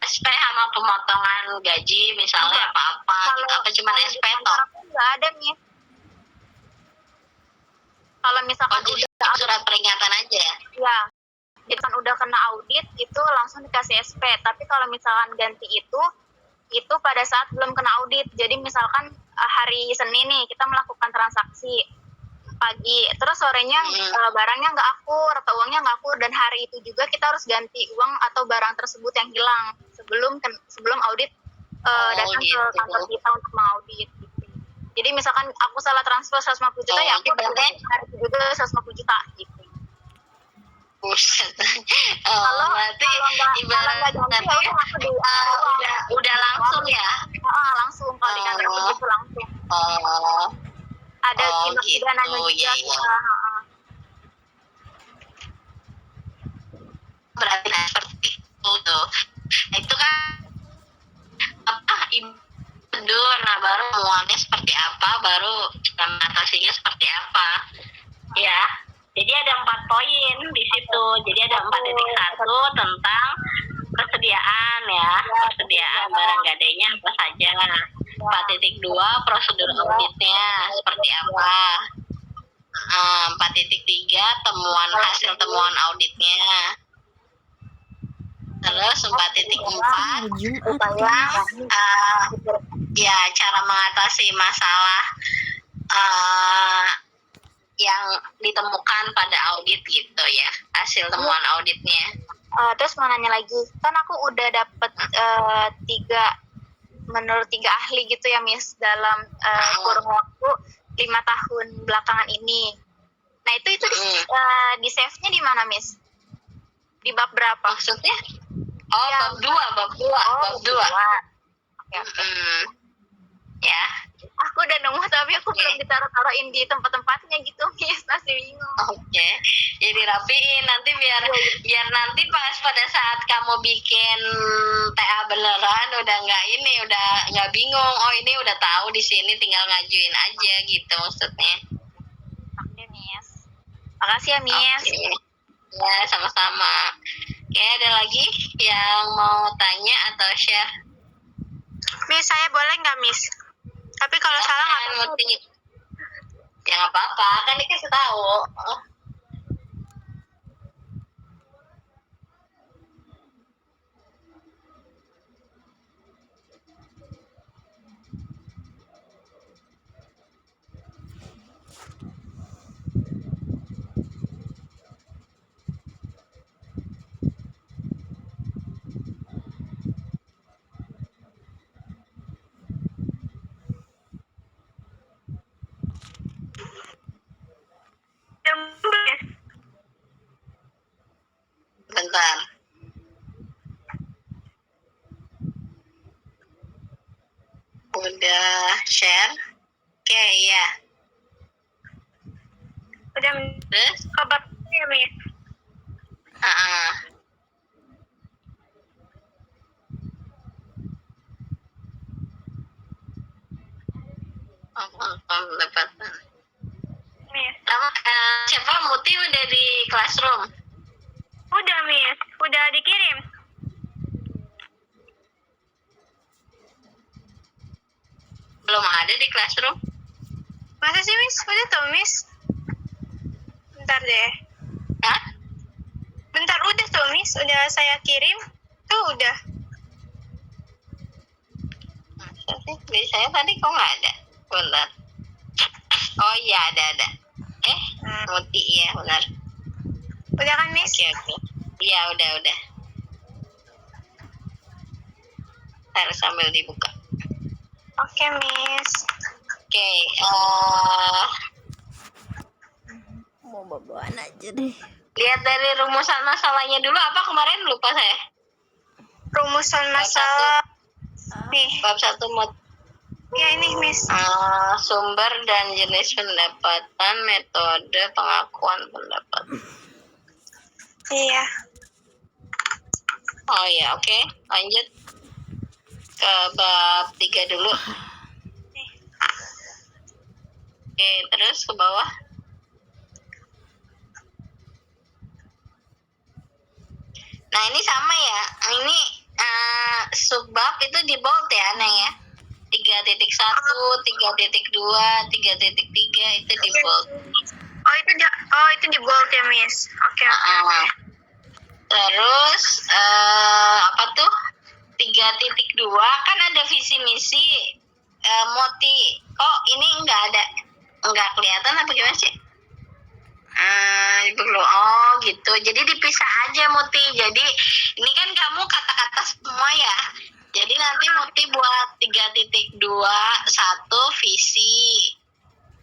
SP sama pemotongan gaji misalnya apa-apa gitu, apa cuma SP toh? Nggak ada nih. Kalau misalkan udah surat peringatan aja ya? Ya, jadi kan udah kena audit itu langsung dikasih SP. Tapi kalau misalkan ganti itu pada saat belum kena audit. Jadi misalkan hari Senin nih kita melakukan transaksi pagi, terus sorenya barangnya nggak akur atau uangnya nggak akur, dan hari itu juga kita harus ganti uang atau barang tersebut yang hilang sebelum audit datang gitu. ke kantor kita untuk mengaudit. Jadi misalkan aku salah transfer 150 juta ya aku hari itu juga 150 juta gitu. Buset. Kalau berarti ibarat ganti udah langsung ya? Langsung kalau di kantor itu langsung. Ada tindak pidananya juga. Iya. Berarti seperti itu tuh. Itu kan mundur, nah baru muannya seperti apa, baru mengatasinya seperti apa. Ya. Jadi ada 4 poin di situ. Jadi ada 4.1 tentang persediaan ya, persediaan barang gadainya apa saja. 4.2 prosedur auditnya seperti apa. 4.3 hasil temuan auditnya. Terus 4.4 ya cara mengatasi masalah yang ditemukan pada audit gitu ya, hasil temuan auditnya. Terus mau nanya lagi, kan aku udah dapet 3 ahli gitu ya Miss dalam kurun waktu 5 tahun belakangan ini. Nah itu di save-nya di mana Miss? Di bab berapa? Maksudnya? Bab 2. Oke. Ya. Aku udah nemu tapi aku belum ditaruh-taruhin di tempat-tempatnya gitu Miss, masih bingung. Oke. Jadi rapiin nanti biar nanti pas pada saat kamu bikin TA beneran udah nggak bingung. Oh ini udah tahu di sini tinggal ngajuin aja gitu maksudnya. Oke Miss. Makasih ya Miss. Okay. Ya sama-sama. Oke, ada lagi yang mau tanya atau share? Miss, saya boleh nggak Miss? Tapi kalau salah nggak apa-apa. Ya nggak apa-apa, kan dikasih tahu. Bentar. Udah share? Oke, ya. Udah. Terus? Kabarnya Miss. Pendapatan. Miss. Siapa Muti udah di classroom? Udah Miss, udah dikirim. Belum ada di classroom. Masa sih Miss? Udah tuh Miss. Bentar deh. Hah? Bentar, udah tuh Miss, udah saya kirim. Tuh udah. Masa sih? Biasanya tadi kok nggak ada. Bentar. Oh iya ada. Muti ya benar. Udah kan Miss? Oke. Iya udah. Harus sambil dibuka. Oke Miss. Oke. Mau bawaan aja deh. Lihat dari rumusan masalahnya dulu apa kemarin lupa saya. Rumusan masalah. Nih. Bab 1 Mut. Ya ini Miss. Sumber dan jenis pendapatan, metode pengakuan pendapatan. Iya. Oh ya, oke. Lanjut ke bab 3 dulu. Oke, terus ke bawah. Nah, ini sama ya. Ini subbab itu di bold ya, Neng ya. 3.1, 3.2, 3.3 itu di bold. Oh itu di bold ya Miss. Oke. Terus apa tuh? 3.2 kan ada visi misi moti. Oh ini enggak kelihatan apa gimana sih? Oh gitu. Jadi dipisah aja Muti. Jadi ini kan kamu kata-kata semua ya. Jadi nanti Muti buat 3.21 visi.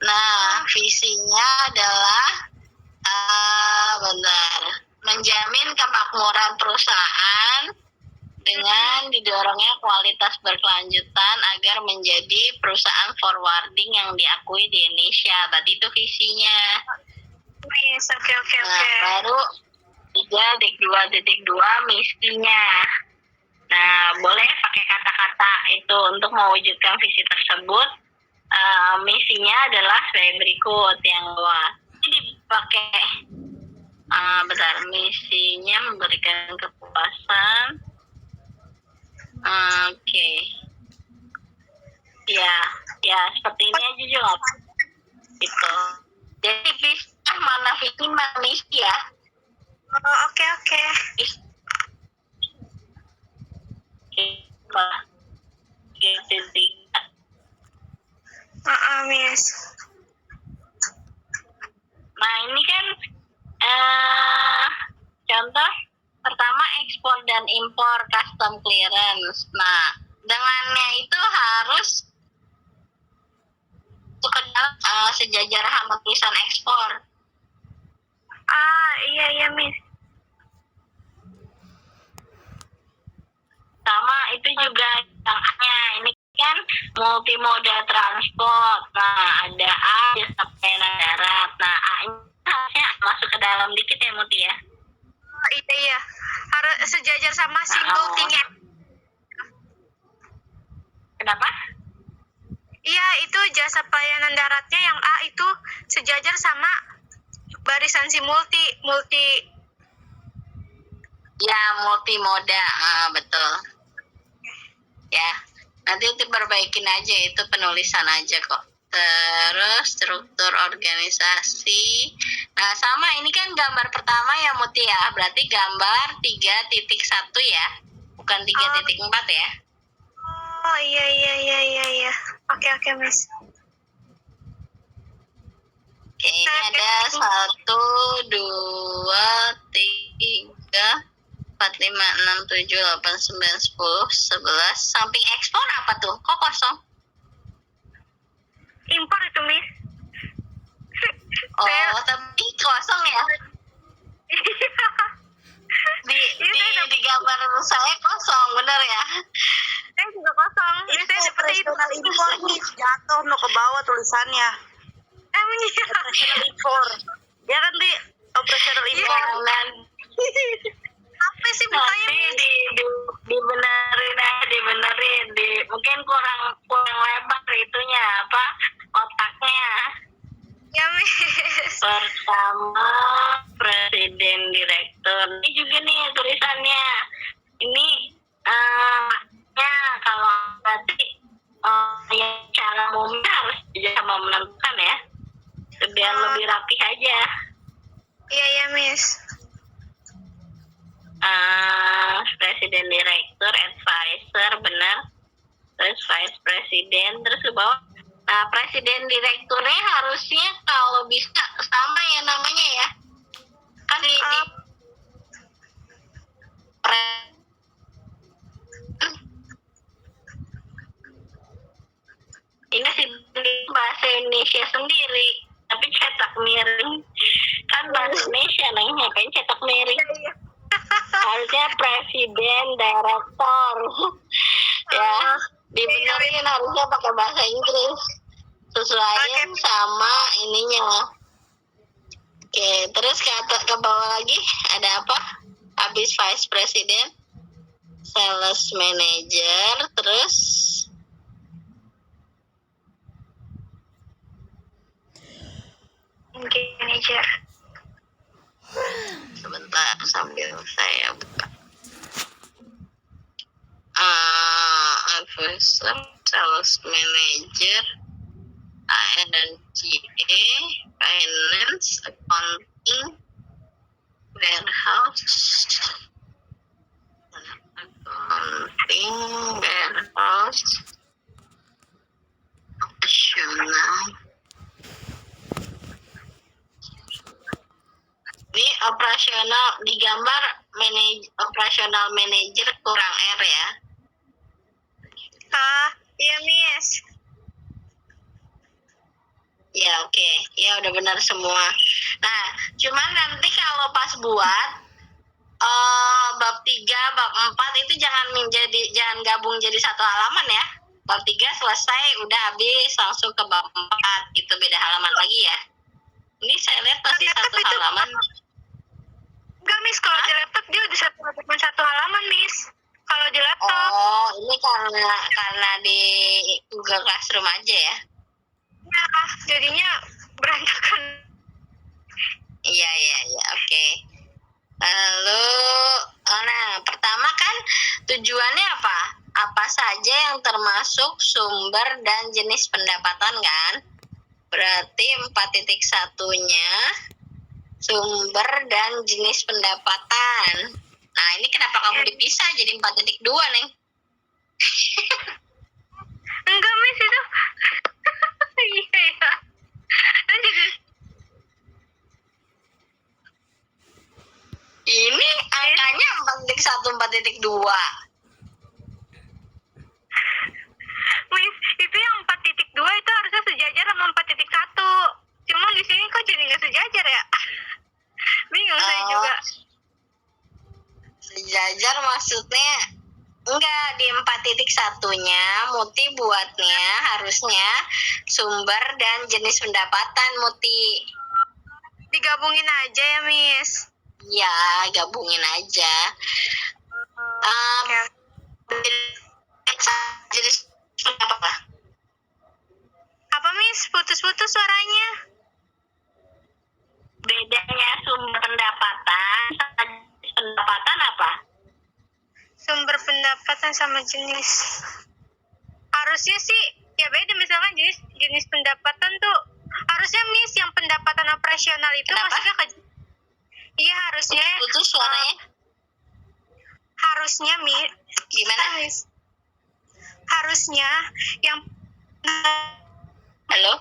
Nah, visinya adalah menjamin kemakmuran perusahaan dengan didorongnya kualitas berkelanjutan agar menjadi perusahaan forwarding yang diakui di Indonesia. Tadi itu visinya. Miss, oke. Nah, baru 3.2 misinya. Nah, boleh pakai kata-kata itu untuk mewujudkan visi tersebut. Misinya adalah sebagai berikut yang bawah. Ini dipakai misinya memberikan kepuasan. Oke. Ya seperti ini aja juga. Gitu. Jadi pisah mana visi mana misi ya. Oh, oke. Miss. Nah ini kan contoh pertama ekspor dan impor custom clearance. Nah dengannya itu harus sejajar sama tulisan ekspor. Iya Miss. Sama itu juga contohnya ini kan multimoda transport. Nah ada A jasa pelayanan darat. Nah A ini harusnya masuk ke dalam dikit ya Muti ya. Iya. Harus sejajar sama single thing-nya. Kenapa? Iya, itu jasa pelayanan daratnya yang A itu sejajar sama barisan si multi. Ya, multimoda, betul. Ya, nanti diperbaikin aja itu penulisan aja kok. Terus struktur organisasi. Nah, sama ini kan gambar pertama ya Muti ya. Berarti gambar 3.1 ya. Bukan 3.4 ya. Oh, iya. Oke, Miss. Oke, ini ada 1, 2, 3, 4, 5, 6, 7, 8, 9, 10, 11. Samping ekspor apa tuh? Kok kosong? Impor itu, Miss. Oh, tapi kosong ya? Di gambar saya kosong, bener ya? Saya juga kosong. Ini Saya seperti itu. operasional impor nih, jatuh no ke bawah tulisannya. Emang iya. Operasional impor. Ya kan di operasional impor. Jangan. Apa sih bukanya? Nanti dibenerin. Mungkin kurang lebar itunya apa kotaknya. Ya, Miss. Pertama presiden direktur. Ini juga nih tulisannya. Ini ya kalau berarti yang cara umumnya harus sama menentukan ya. Biar lebih rapi aja. Iya, Miss. Presiden direktur, advisor, benar. Terus vice presiden, terus ke bawah. Nah, presiden direkturnya harusnya kalau bisa sama ya namanya ya. Kan ini sih bahasa Indonesia sendiri, tapi cetak miring. Kan bahasa Indonesia nih, ngapain cetak miring? Harusnya presiden direktur. Ya, dibenerin harusnya pakai bahasa Inggris. Sesuaiin sama ininya. Oke, terus ke bawah lagi ada apa? Habis vice president, sales manager, terus Manager. sebentar sambil saya buka. supervisor, sales manager, A&GA, finance, accounting, warehouse, operasional. Ini operasional digambar operasional manager kurang R ya. Iya Miss. Ya oke, ya udah benar semua. Nah, cuman nanti kalau pas buat bab 3, bab 4 itu jangan gabung jadi satu halaman ya. Bab 3 selesai, udah habis, langsung ke bab 4, itu beda halaman lagi ya. Ini saya lihat masih satu halaman. Enggak Miss, kalau di laptop dia udah satu halaman Miss. Kalau di laptop. Oh, ini karena di Google Classroom aja ya. Ya, jadinya berantakan. Iya, oke. Lalu, nah pertama kan tujuannya apa? Apa saja yang termasuk sumber dan jenis pendapatan kan? Berarti 4.1-nya sumber dan jenis pendapatan. Nah ini kenapa kamu dipisah jadi 4.2 Neng? Enggak Miss, itu iya ya. Jadi Ini angkanya 4.1, 4.2. Miss, itu yang 4.2 itu harusnya sejajar sama 4.1. Cuman di sini kok jadi nggak sejajar ya? Bingung saya juga. Sejajar maksudnya enggak, di 4.1-nya Muti buatnya harusnya sumber dan jenis pendapatan Muti. Digabungin aja ya Miss. Iya, gabungin aja. Jenis pendapatan. Apa Miss? Putus-putus suaranya. Bedanya sumber pendapatan sama jenis pendapatan apa? Sumber pendapatan sama jenis. Harusnya sih ya beda, misalkan jenis pendapatan tuh harusnya Miss yang pendapatan operasional itu Kenapa? masuknya ke. Iya harusnya. Putus suaranya. Harusnya Miss. Gimana? Miss? Harusnya yang. Halo?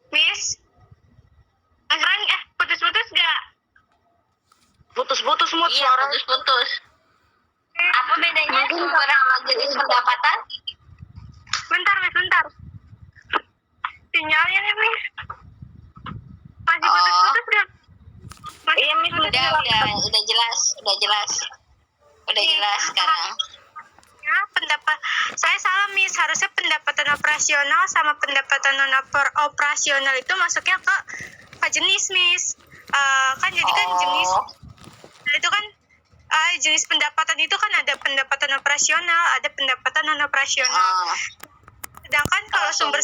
Miss. Putus-putus gak? Putus-putus Mut Iya, suara. putus-putus. Apa bedanya sumber sama jenis pendapatan? Bentar Miss, bentar. Sinyalnya nih Miss. Masih Oh. putus-putus gak? Iya, Miss, udah jelas, udah jelas sekarang. Ya, saya salah Miss, harusnya pendapatan operasional sama pendapatan non operasional itu masuknya ke jenis Miss. Kan jadi kan jenis itu kan jenis pendapatan itu kan ada pendapatan operasional, ada pendapatan non operasional. Sedangkan kalau sumber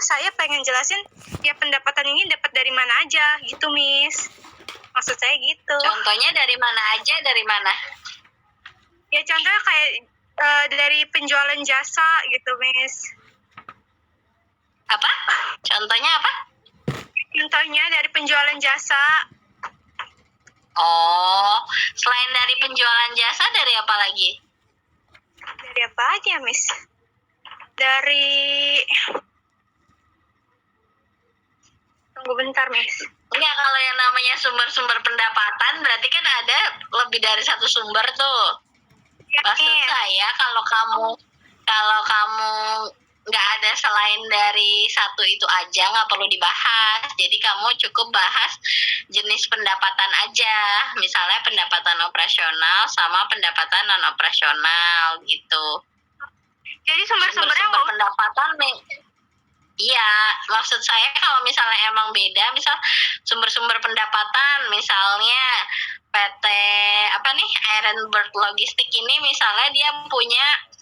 saya pengen jelasin ya pendapatan ini dapat dari mana aja gitu Miss. Maksud saya gitu. Contohnya dari mana aja, dari mana? Ya contohnya kayak dari penjualan jasa gitu Miss. Apa? Contohnya apa? Contohnya dari penjualan jasa. Oh, selain dari penjualan jasa, dari apa lagi? Dari apa aja Miss? Dari tunggu bentar Miss. Enggak, kalau yang namanya sumber-sumber pendapatan berarti kan ada lebih dari satu sumber tuh. Ya, Maksud saya kalau kamu nggak ada selain dari satu itu aja, nggak perlu dibahas. Jadi kamu cukup bahas jenis pendapatan aja, misalnya pendapatan operasional sama pendapatan non operasional gitu. Jadi sumber-sumbernya Sumber pendapatan nih. Iya, maksud saya kalau misalnya emang beda, misal sumber-sumber pendapatan, misalnya PT apa nih, Ironbird Logistik ini misalnya dia punya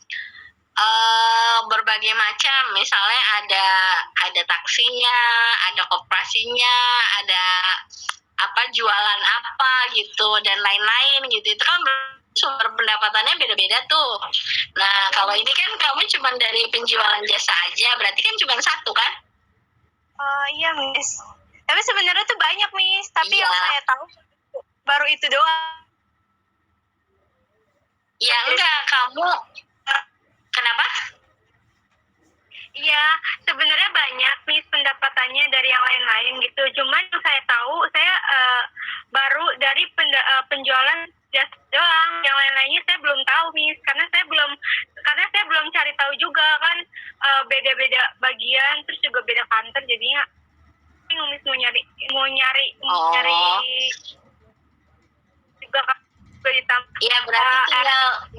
berbagai macam, misalnya ada taksinya, ada koperasinya, ada apa jualan apa gitu dan lain-lain gitu. Itu kan sumber pendapatannya beda-beda tuh. Nah, kalau ini kan kamu cuma dari penjualan jasa aja, berarti kan cuma satu kan? Oh iya Miss. Tapi sebenarnya tuh banyak Miss. Tapi Iya. yang saya tahu baru itu doang. Ya enggak, kamu kenapa? Iya, sebenarnya banyak Miss pendapatannya dari yang lain-lain gitu. Cuman yang saya tahu, saya baru dari penjualan jas doang. Yang lain-lainnya saya belum tahu Miss, karena saya belum cari tahu juga kan, beda-beda bagian, terus juga beda kantor, jadinya bingung Miss mau nyari juga kan ditambah. Ya berarti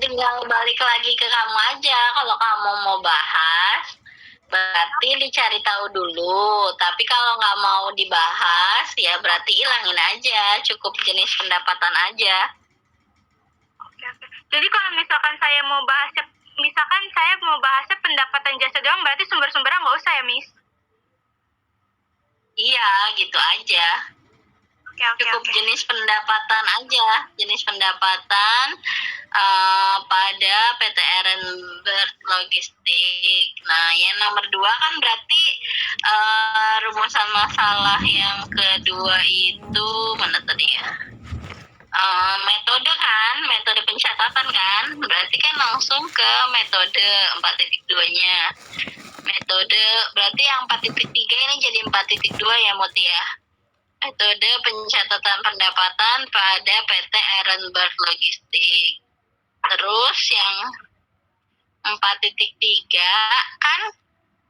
tinggal balik lagi ke kamu aja. Kalau kamu mau bahas, berarti dicari tahu dulu. Tapi kalau nggak mau dibahas, ya berarti ilangin aja. Cukup jenis pendapatan aja. Oke. Jadi kalau misalkan saya mau bahasnya pendapatan jasa doang, berarti sumber-sumbernya nggak usah ya Miss? Iya, gitu aja. Cukup jenis pendapatan aja. Jenis pendapatan pada PT Ehrenberg Logistik. Nah, yang nomor 2 kan berarti rumusan masalah yang kedua itu mana tadi ya? Metode kan, metode pencatatan kan, berarti kan langsung ke metode 4.2-nya. Metode berarti yang 4.3 ini jadi 4.2 ya Muti ya. Metode pencatatan pendapatan pada PT Ehrenberg Logistik. Terus yang 4.3 kan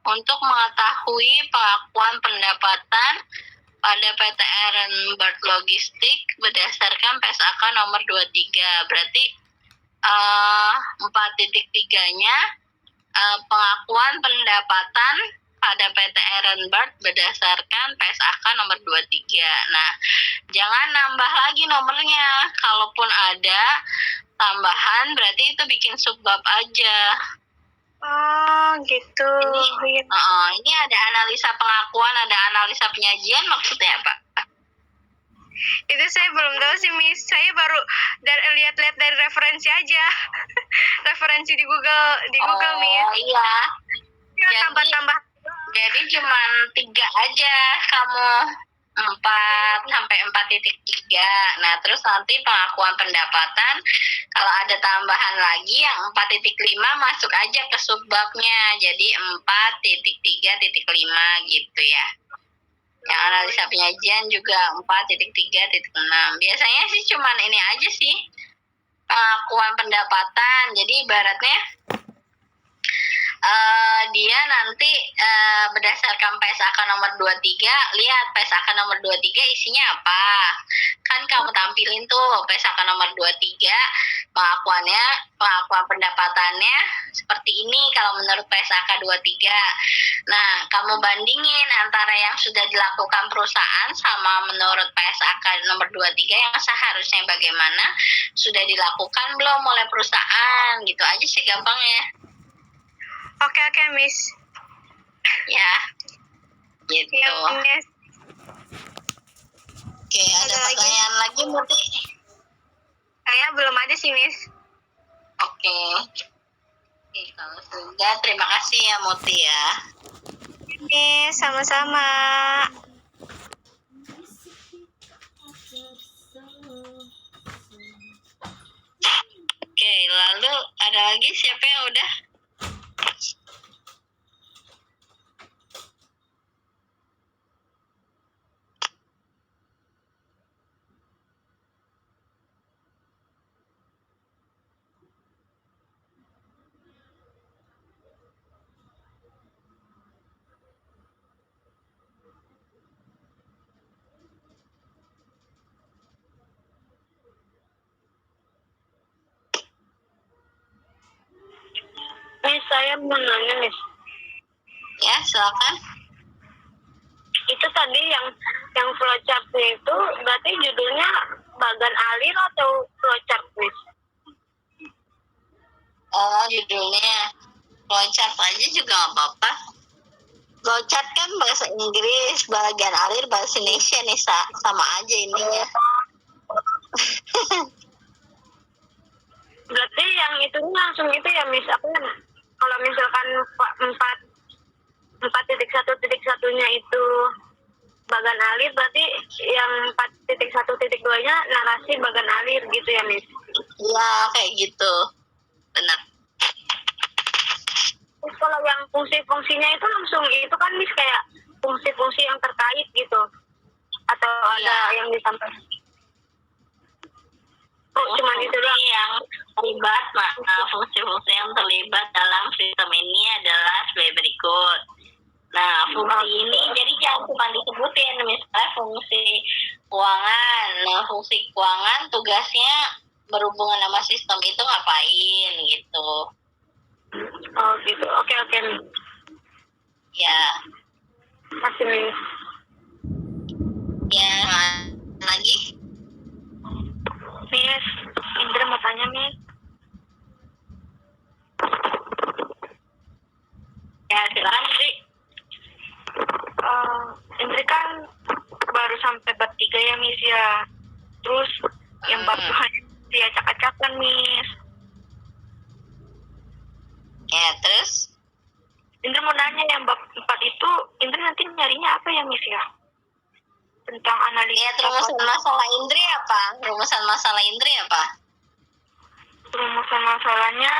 untuk mengetahui pengakuan pendapatan pada PT Ehrenberg Logistik berdasarkan PSAK nomor 23. Berarti 4.3-nya pengakuan pendapatan pada PT Ehrenberg berdasarkan PSAK nomor 23. Nah, jangan nambah lagi nomornya. Kalaupun ada tambahan, berarti itu bikin subbab aja. Oh gitu. Ini ada analisa pengakuan, ada analisa penyajian, maksudnya apa? Itu saya belum tahu sih Miss. Saya baru lihat-lihat dari referensi aja. Referensi di Google Miss. Oh iya. Ya, tambah-tambah. Jadi cuma 3 aja kamu. 4 sampai 4.3. Nah, terus nanti pengakuan pendapatan kalau ada tambahan lagi yang 4.5 masuk aja ke subbabnya. Jadi 4.3.5 gitu ya. Yang analisa penyajian juga 4.3.6. Biasanya sih cuman ini aja sih. Pengakuan pendapatan. Jadi ibaratnya dia nanti berdasarkan PSAK nomor 23, lihat PSAK nomor 23 isinya apa. Kan kamu tampilin tuh PSAK nomor 23, pengakuan pendapatannya seperti ini kalau menurut PSAK 23. Nah, kamu bandingin antara yang sudah dilakukan perusahaan sama menurut PSAK nomor 23 yang seharusnya bagaimana, sudah dilakukan belum oleh perusahaan, gitu aja sih gampangnya. Oke Miss. Ya, gitu. Yes. Oke, ada pertanyaan lagi Muti? Saya belum ada sih Miss. Oke, kalau sudah terima kasih ya Muti ya. Miss, sama-sama. Oke, lalu ada lagi siapa yang udah? Miss, saya mau nanya Miss. Ya, silakan. Itu tadi yang flowchart-nya itu berarti judulnya bagan alir atau flowchart Miss? Oh, judulnya flowchart aja juga nggak apa-apa. Flowchart kan bahasa Inggris, bagian alir bahasa Indonesia nih, sama aja ininya. Berarti yang itu langsung itu ya Miss, aku kan kalau misalkan 4.1.1-nya itu bagan alir, berarti yang 4.1.2-nya narasi bagan alir gitu ya Miss. Iya, kayak gitu. Benar. Terus kalau yang fungsi-fungsinya itu langsung itu kan Miss, kayak fungsi-fungsi yang terkait gitu, atau ada yang disampaikan? Oh, cuma itu doang. Yang terlibat, fungsi-fungsi yang terlibat dalam sistem ini adalah sebagai berikut. Nah, fungsi ini jadi jangan cuma disebutin, misalnya fungsi keuangan. Nah, fungsi keuangan tugasnya berhubungan sama sistem itu ngapain gitu. Oh gitu, oke. Ya, Masih Miss. ya lagi. Miss, Indra mau tanya Miss. Ya, silakan Indri. Indri kan baru sampai bab 3 ya Miss ya. Terus yang bab 2 dia acak-acakan Miss. Ya, terus? Indri mau nanya yang bab 4 itu, Indri nanti nyarinya apa ya Miss ya? Tentang analisa. Ya, rumusan masalah Indri apa? Rumusan masalah Indri apa? Rumusan masalahnya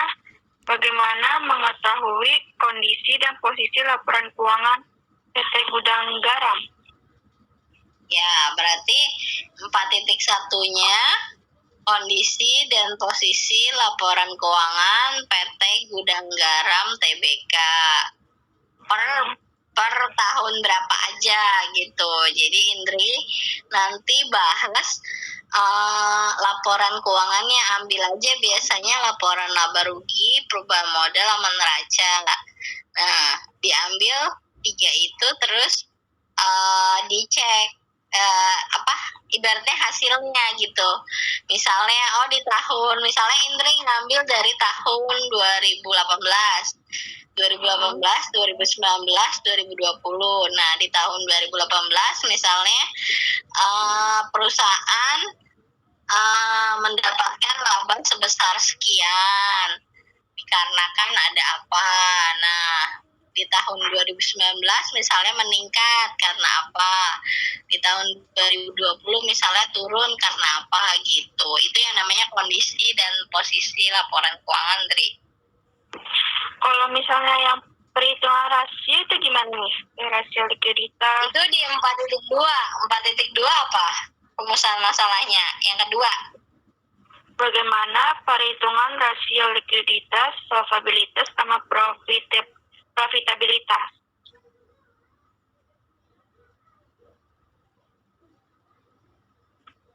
bagaimana mengetahui kondisi dan posisi laporan keuangan PT Gudang Garam. Ya, berarti 4.1-nya kondisi dan posisi laporan keuangan PT Gudang Garam Tbk per tahun berapa aja gitu. Jadi Indri nanti bahas laporan keuangannya, ambil aja biasanya laporan laba rugi, perubahan modal sama neraca. Nah, diambil 3 itu terus dicek ibaratnya hasilnya gitu. Misalnya misalnya Indri ngambil dari tahun 2018, 2019, 2020. Nah, di tahun 2018 misalnya perusahaan mendapatkan laba sebesar sekian dikarenakan ada apa. Nah, di tahun 2019 misalnya meningkat karena apa, di tahun 2020 misalnya turun karena apa gitu. Itu yang namanya kondisi dan posisi laporan keuangan, Dri. Kalau misalnya yang perhitungan rasio itu gimana nih? Rasio likuiditas. Itu di 4.2. 4.2 apa? Rumusan masalahnya. Yang kedua. Bagaimana perhitungan rasio likuiditas, solvabilitas, sama profitabilitas?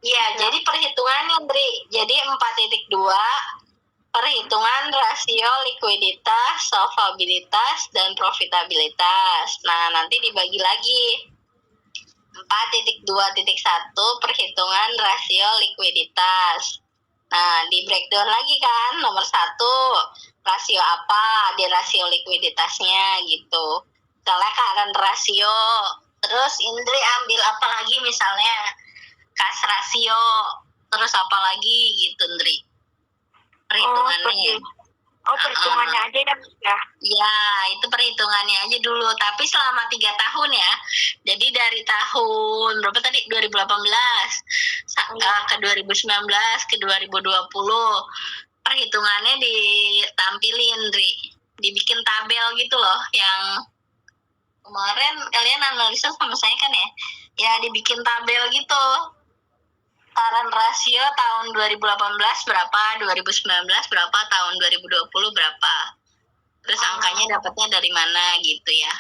Ya, jadi perhitungannya, Dri. Jadi 4.2 perhitungan rasio likuiditas, solvabilitas, dan profitabilitas. Nah, nanti dibagi lagi. 4.2.1 perhitungan rasio likuiditas. Nah, di breakdown lagi kan, nomor 1 rasio apa, di rasio likuiditasnya gitu. Misalnya current rasio, terus Indri ambil apa lagi misalnya cash rasio, terus apa lagi gitu Indri perhitungannya. Perhitungannya aja ya. Ya, itu perhitungannya aja dulu. Tapi selama 3 tahun ya. Jadi dari tahun berapa tadi? 2018 ke 2019 ke 2020. Perhitungannya ditampilin, Dri. Dibikin tabel gitu loh. Yang kemarin kalian analisa sama saya kan ya. Ya, dibikin tabel gitu. Current rasio tahun 2018 berapa, 2019 berapa, tahun 2020 berapa. Terus angkanya dapatnya dari mana gitu ya.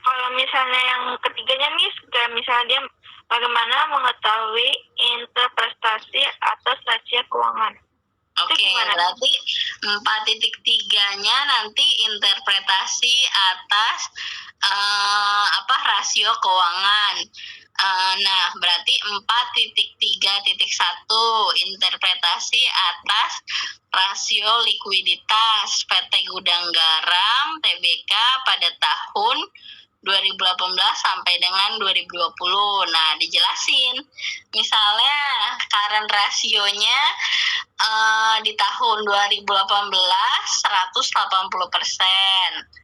Kalau misalnya yang ketiganya Miss, kayak misalnya dia bagaimana mengetahui interpretasi atas rasio keuangan. Oke, berarti 4.3-nya nanti interpretasi atas rasio keuangan. Nah, berarti 4.3.1 interpretasi atas rasio likuiditas PT Gudang Garam Tbk pada tahun 2018 sampai dengan 2020. Nah, dijelasin. Misalnya current rasionya di tahun 2018 180%.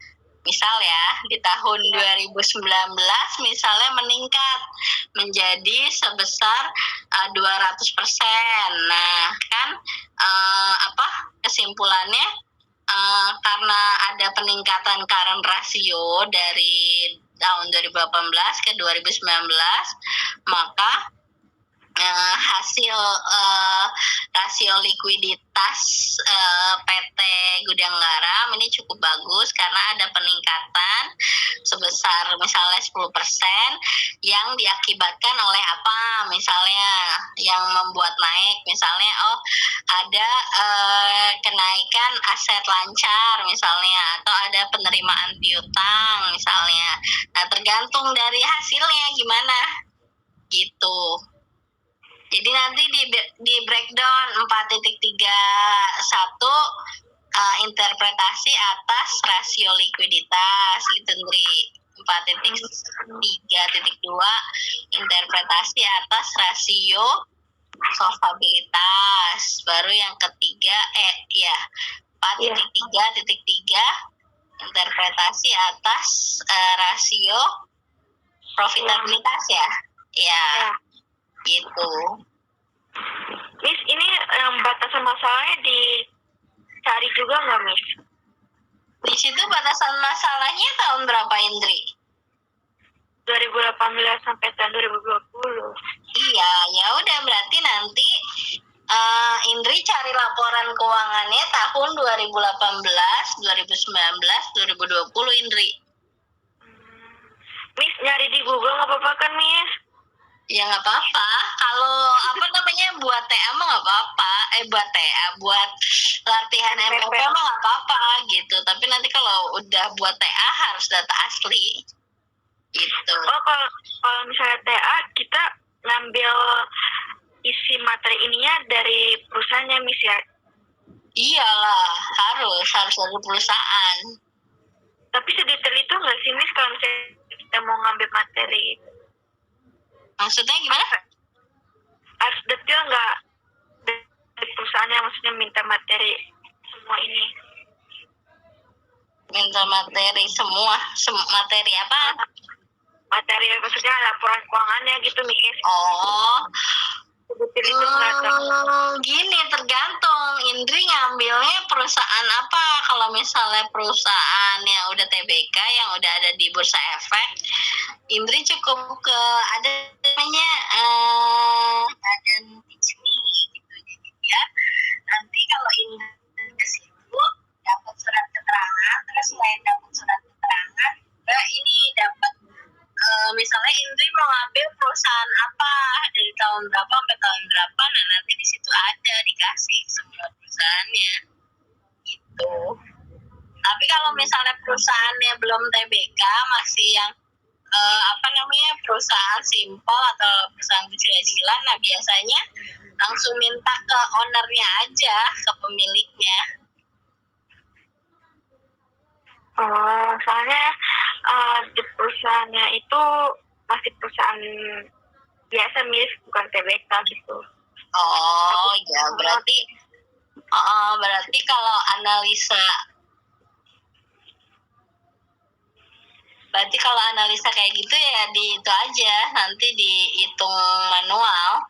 Misal ya, di tahun 2019 misalnya meningkat menjadi sebesar 200%. Nah, kan kesimpulannya karena ada peningkatan current rasio dari tahun 2018 ke 2019, maka hasil rasio likuiditas PT Gudang Garam ini cukup bagus karena ada peningkatan sebesar misalnya 10% yang diakibatkan oleh apa, misalnya yang membuat naik, misalnya ada kenaikan aset lancar misalnya, atau ada penerimaan piutang misalnya. Nah, tergantung dari hasilnya gimana gitu. Jadi nanti di breakdown 4.31 interpretasi atas rasio likuiditas gitu, Ndri. 4.3.2 interpretasi atas rasio solvabilitas. Baru yang ketiga 4.3.3 interpretasi atas rasio profitabilitas ya. Ya. Gitu. Miss, ini batasan masalahnya dicari juga nggak, Miss? Di situ batasan masalahnya tahun berapa, Indri? 2018 sampai tahun 2020. Iya, ya udah berarti nanti Indri cari laporan keuangannya tahun 2018, 2019, 2020, Indri. Miss, nyari di Google nggak apa-apa kan, Miss? Ya nggak apa-apa. Kalau buat TA mah nggak apa-apa. Buat latihan MPP mah nggak apa-apa gitu. Tapi nanti kalau udah buat TA harus data asli. Gitu. Oh, kalau misalnya TA kita ngambil isi materi ininya dari perusahaannya, Miss ya? Iyalah, harus dari perusahaan. Tapi sedetail itu nggak sih, Miss, kalau misalnya kita mau ngambil materi? Maksudnya gimana? Harus detail nggak dari perusahaannya, maksudnya minta materi semua ini? Minta materi semua materi apa? Materi maksudnya laporan keuangannya gitu, Miss. Oh, Detail itu nggak tahu. gini, tergantung Indri ngambilnya perusahaan apa. Kalau misalnya perusahaan yang udah TBK, yang udah ada di Bursa Efek, Indri cukup ke ada namanya badan Teachme gitu. Jadi dia nanti kalau Indri ke situ dapat surat keterangan, terus selain dapat surat keterangan juga ini dapat misalnya Indri mau ngambil perusahaan apa dari tahun berapa sampai tahun berapa, nah nanti di situ ada dikasih semua perusahaannya gitu. Tapi kalau misalnya perusahaannya belum TBK, masih yang perusahaan simpel atau perusahaan kecil-kecilan, nah biasanya langsung minta ke ownernya aja, ke pemiliknya. Oh, soalnya di perusahaannya itu masih perusahaan biasa, Miss, bukan TBK gitu. Oh ya, berarti kalau analisa kayak gitu ya di itu aja, nanti dihitung manual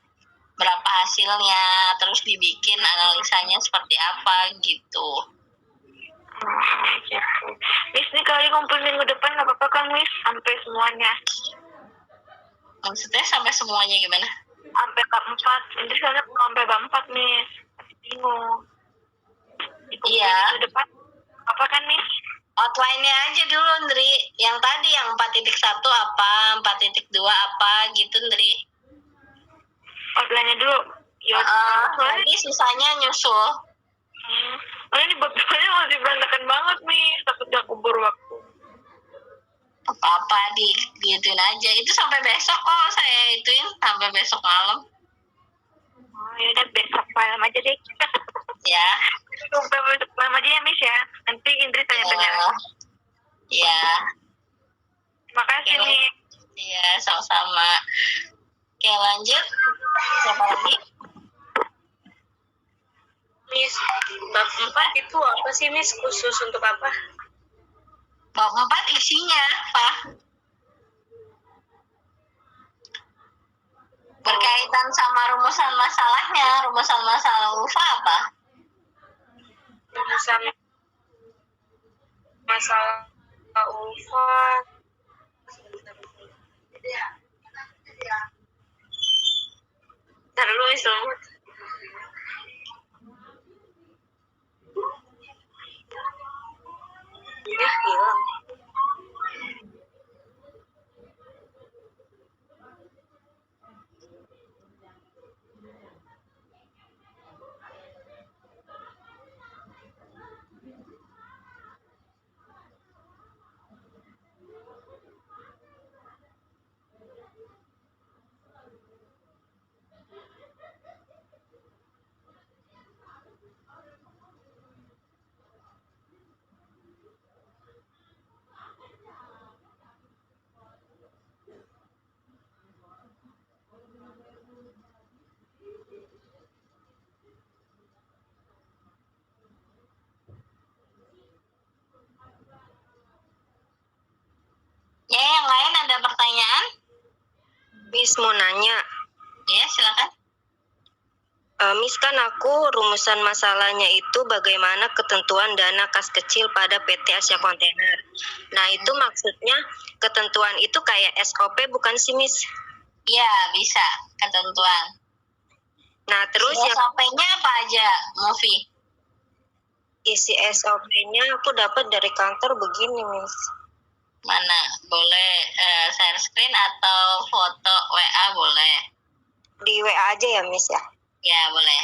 berapa hasilnya, terus dibikin analisanya seperti apa gitu. Gitu. Miss, nih kali kumpul minggu depan nggak apa-apa kan, Miss? Sampai semuanya. Maksudnya sampai semuanya gimana? Sampai bab 4. Ini sekarang sampai bab 4, Miss. Masih bingung. Iya. Minggu depan apa kan, Miss? Outline-nya aja dulu, Ndri. Yang tadi yang 4.1 apa, 4.2 apa gitu, Ndri. Outline-nya dulu. Ya, nanti sisanya nyusul. Ini bab-babnya masih berantakan banget, Miss. Takutnya kubur waktu. Apa-apa digituin aja. Itu sampai besok kok saya ituin, sampai besok malam. Oh, ya udah besok malam aja deh. Ya. Sampai besok malam aja ya, Miss ya. Nanti Indri tanya-tanya. Ya. Makasih Oke. nih. Iya, sama-sama. Oke, lanjut. Siapa lagi? Miss, bab 4 itu apa sih Miss? Khusus untuk apa? Bab 4 isinya, Pak. Berkaitan sama rumusan masalahnya. Rumusan masalah UFA apa? Rumusan masalah UFA. Ntar dulu Miss, ya hilang. Ya, yang lain ada pertanyaan? Miss mau nanya. Ya, silakan. Miss, kan aku rumusan masalahnya itu bagaimana ketentuan dana kas kecil pada PT Asia Kontainer. Nah, itu maksudnya ketentuan itu kayak SOP bukan sih, Miss? Iya, bisa ketentuan. Nah, terus yang SOP-nya apa aja, Movie? isi SOP-nya aku dapat dari kantor begini, Miss. Mana? Boleh share screen atau foto WA boleh? Di WA aja ya, Miss ya? Ya, boleh.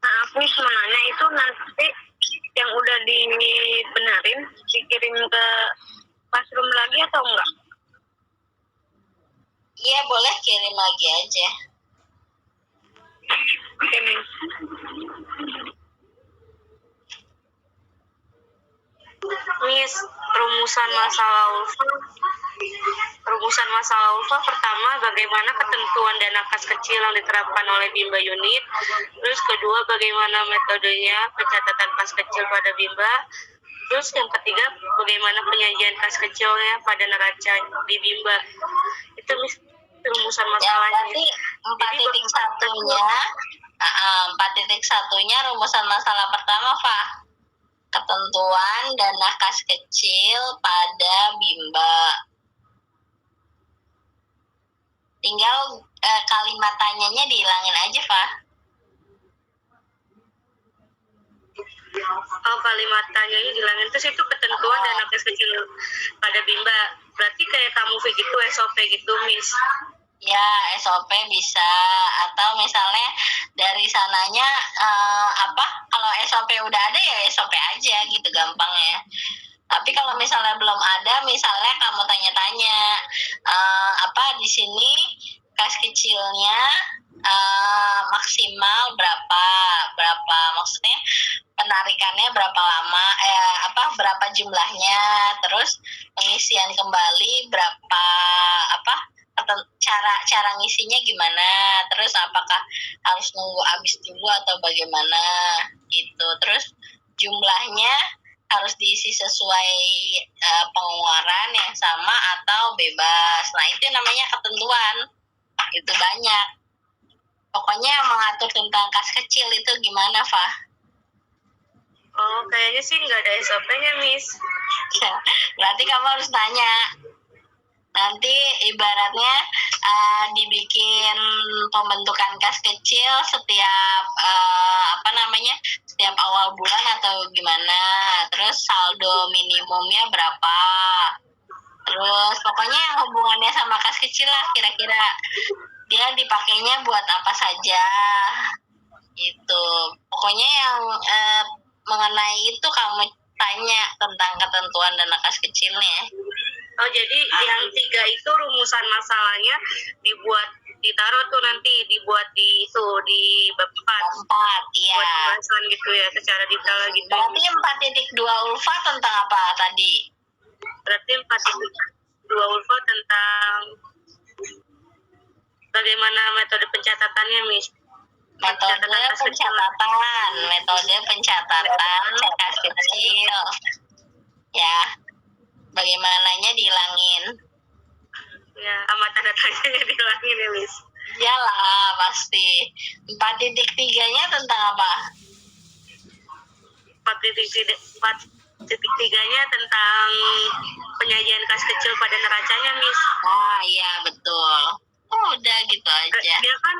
Maaf Miss, mau nanya itu nanti yang udah dibenerin dikirim ke classroom lagi atau enggak? Iya, boleh kirim lagi aja. Oke Miss. Miss, rumusan masalah ULFA pertama, bagaimana ketentuan dana kas kecil yang diterapkan oleh Bimba unit. Terus kedua, bagaimana metodenya pencatatan kas kecil pada Bimba. Terus yang ketiga, bagaimana penyajian kas kecilnya pada neraca di Bimba. Itu Miss, rumusan Ya, masalahnya. berarti 4.1-nya rumusan masalah pertama, Pak. Ketentuan dana kas kecil pada Bimba. Tinggal kalimat tanyanya dihilangin aja, Pak. Oh, kalimat tanyanya dihilangin. Terus itu ketentuan dana kas kecil pada Bimba. Berarti kayak kamu gitu, SOP gitu, Miss. Ya, SOP bisa. Atau misalnya dari sananya kalau SOP udah ada ya SOP aja gitu gampangnya. Tapi kalau misalnya belum ada, misalnya kamu tanya-tanya di sini kas kecilnya maksimal berapa maksudnya penarikannya berapa lama, berapa jumlahnya, terus pengisian kembali berapa, cara ngisinya gimana, terus apakah harus nunggu habis dulu atau bagaimana gitu, terus jumlahnya harus diisi sesuai pengeluaran yang sama atau bebas. Nah, itu namanya ketentuan. Itu banyak. Pokoknya mengatur tentang kas kecil itu gimana, Fah? Oh, kayaknya sih nggak ada SOP-nya, Miss. Berarti kamu harus tanya. Nanti ibaratnya dibikin pembentukan kas kecil setiap setiap awal bulan atau gimana, terus saldo minimumnya berapa, terus pokoknya yang hubungannya sama kas kecil lah, kira-kira dia dipakainya buat apa saja itu. Pokoknya yang mengenai itu kamu tanya tentang ketentuan dana kas kecilnya. Oh, jadi yang 3 itu rumusan masalahnya ditaruh tuh nanti dibuat di itu di bab 4 4, buat iya. pembahasan gitu ya secara detail gitu. Berarti 4.2 Ulfa tentang apa tadi? Berarti 4.2 Ulfa tentang bagaimana metode pencatatannya, Miss. Metode pencatatan kas kecil. Ya, bagaimananya dihilangin. Ya, sama tanda tanyanya dihilangin ya, Miss. Iyalah, pasti. 4.3-nya tentang apa? 4.3-nya tentang penyajian kas kecil pada neracanya, Miss. Oh iya, betul. Oh, udah gitu aja. Dia kan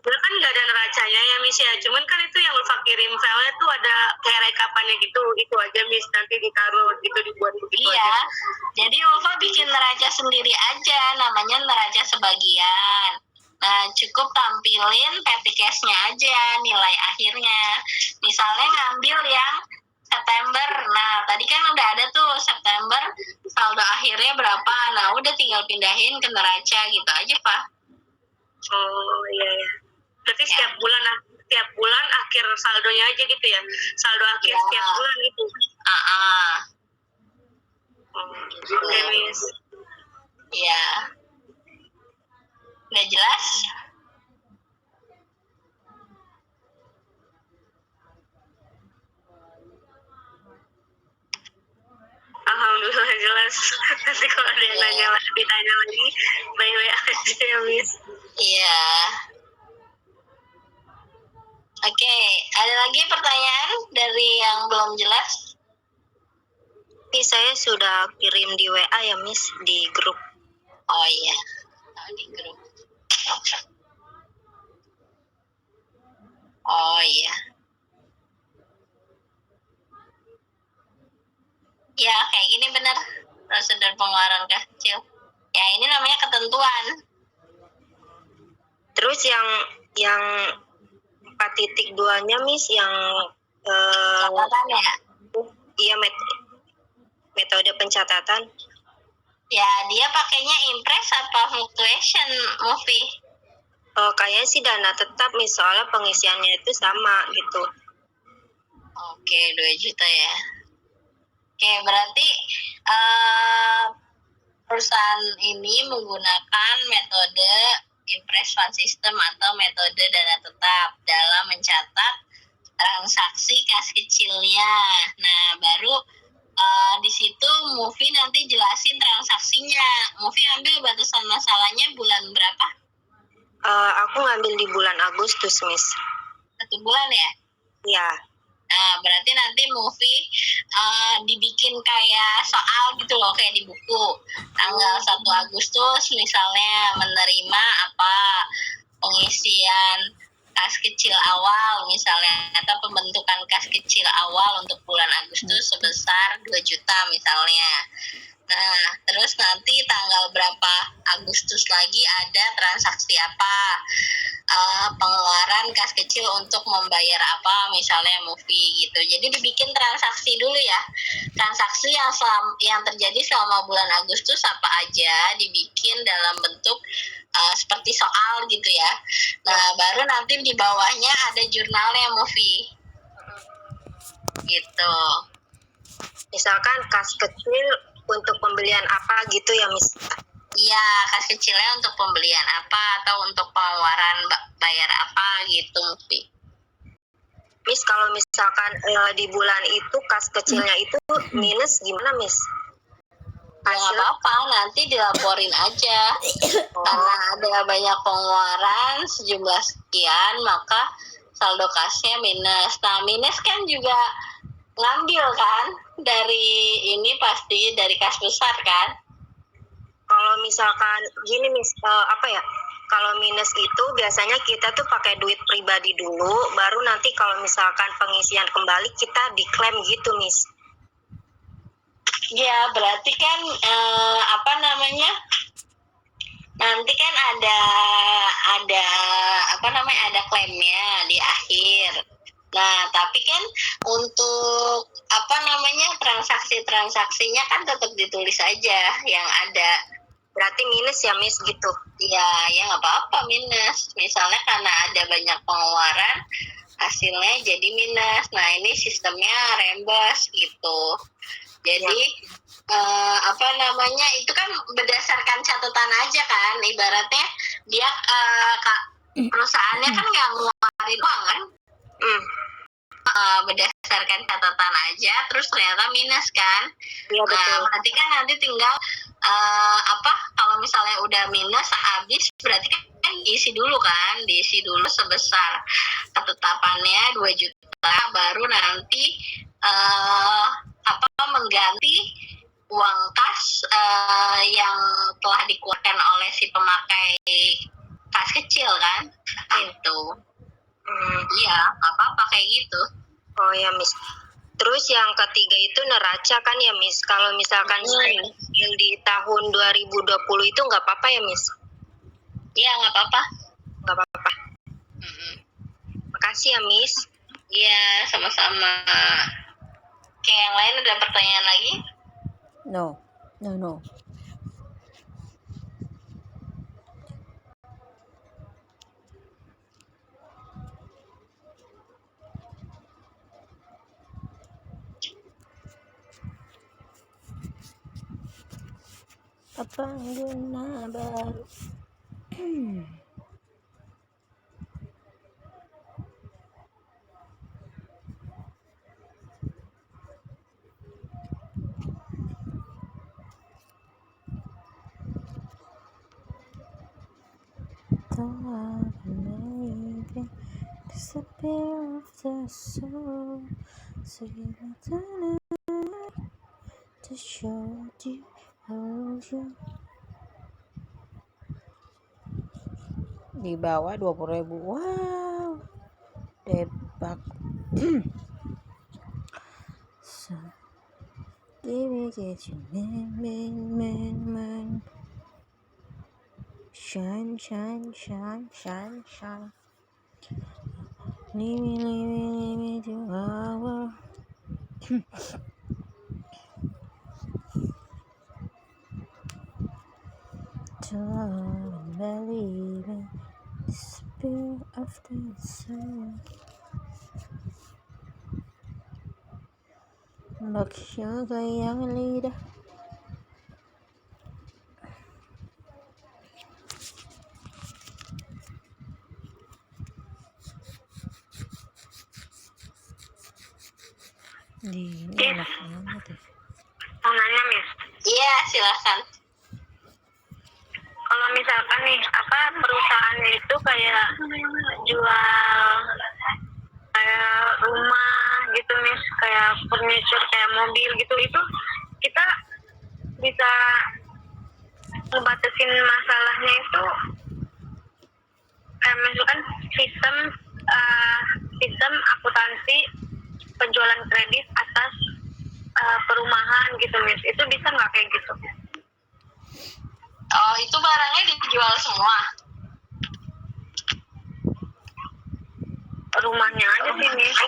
nggak ada neracanya ya, Miss ya. Cuman kan itu yang Ulfa kirim filenya tuh ada kayak rekapannya gitu. Itu aja, Miss. Nanti ditaruh gitu, dibuat begitu Iya, aja. jadi Ulfa bikin neraca sendiri aja, namanya neraca sebagian. Nah, cukup tampilin petty cash-nya aja, nilai akhirnya. Misalnya ngambil yang September, nah tadi kan udah ada tuh September, saldo akhirnya berapa, nah udah tinggal pindahin ke neraca gitu aja, Pak. Oh iya ya. Berarti setiap bulan akhir saldonya aja gitu ya. Saldo akhir Ya. setiap bulan gitu. Oke, Miss. Iya. Udah jelas? Alhamdulillah jelas. Nanti kalau ada yang ditanya lagi, by way aja ya, Miss. Iya. Oke, ada lagi pertanyaan dari yang belum jelas? Ini saya sudah kirim di WA ya, Miss, di grup. Oh iya, di grup. Oh iya. Ya, kayak gini benar. Prosedur pengeluaran kas kecil. Ya, ini namanya ketentuan. Terus yang 4.2-nya, Miss, yang Catatan ya? iya metode pencatatan. Ya, dia pakainya impress apa fluctuation movie? Kayaknya sih dana tetap, Miss, soalnya pengisiannya itu sama gitu. Oke, 2 juta ya. Oke, berarti perusahaan ini menggunakan metode impress fund system atau metode dana tetap dalam mencatat transaksi kas kecilnya. Nah, baru di situ Mufi nanti jelasin transaksinya. Mufi ambil batasan masalahnya bulan berapa? Aku ngambil di bulan Agustus, Miss. 1 bulan ya? Ya. Nah, berarti nanti Mufi dibikin kayak soal gitu loh, kayak di buku. Tanggal 1 Agustus misalnya menerima apa, pengisian kas kecil awal misalnya, atau pembentukan kas kecil awal untuk bulan Agustus sebesar 2 juta misalnya. Nah, terus nanti tanggal berapa Agustus lagi ada transaksi apa, pengeluaran kas kecil untuk membayar apa, misalnya movie gitu. Jadi dibikin transaksi dulu ya. Transaksi yang terjadi selama bulan Agustus apa aja dibikin dalam bentuk seperti soal gitu ya. Nah, baru nanti di bawahnya ada jurnalnya movie. Gitu. Misalkan kas kecil untuk pembelian apa gitu ya, Miss? Iya, kas kecilnya untuk pembelian apa atau untuk pengeluaran bayar apa gitu, Mufi. Miss, kalau misalkan di bulan itu kas kecilnya itu minus gimana, Miss? Nggak apa-apa, nanti dilaporin aja. Karena ada banyak pengeluaran sejumlah sekian, maka saldo kasnya minus. Nah, minus kan juga ngambil kan dari ini, pasti dari kas besar kan. Kalau misalkan gini, Miss, kalau minus itu biasanya kita tuh pakai duit pribadi dulu, baru nanti kalau misalkan pengisian kembali kita diklaim gitu, Miss. Ya, berarti kan nanti kan ada klaimnya di akhir. Nah, tapi kan untuk apa namanya transaksinya kan tetap ditulis aja yang ada. Berarti minus ya Miss gitu. Ya nggak apa-apa minus. Misalnya karena ada banyak pengeluaran, hasilnya jadi minus. Nah, ini sistemnya reimburse gitu. Jadi apa namanya itu kan berdasarkan catatan aja kan, ibaratnya dia perusahaannya kan nggak ngeluarin uang kan, berdasarkan catatan aja, terus ternyata minus kan. Iya betul. Nah, berarti kan nanti tinggal kalau misalnya udah minus habis, berarti kan diisi dulu sebesar ketetapannya 2 juta, baru nanti mengganti uang kas yang telah dikeluarkan oleh si pemakai kas kecil kan, itu. Iya, apa kayak gitu. Oh ya Miss. Terus yang ketiga itu neraca kan ya Miss. Kalau misalkan yang di tahun 2020 itu nggak apa-apa ya Miss? Iya, nggak apa-apa. Nggak apa-apa. Makasih ya Miss. Iya, sama-sama. Oke, yang lain ada pertanyaan lagi? No. Pengguna baru. Disappear of the soul, so you to show you how you. Di bawah 20.000. Wow, debak. So give it you man. Shine. Leave me to our. To believe in the spirit of the soul. Maksud yang lidah. Di enak banget ya. Mau nanya Miss, Iya, silakan. kalau misalkan nih perusahaan itu kayak jual kayak rumah gitu Miss, kayak furniture, kayak mobil gitu, itu kita bisa ngebatasin masalahnya itu kayak misalkan sistem akuntansi penjualan kredit atas perumahan gitu Miss, itu bisa nggak kayak gitu? Oh, itu barangnya dijual semua? Rumahnya aja sih Miss.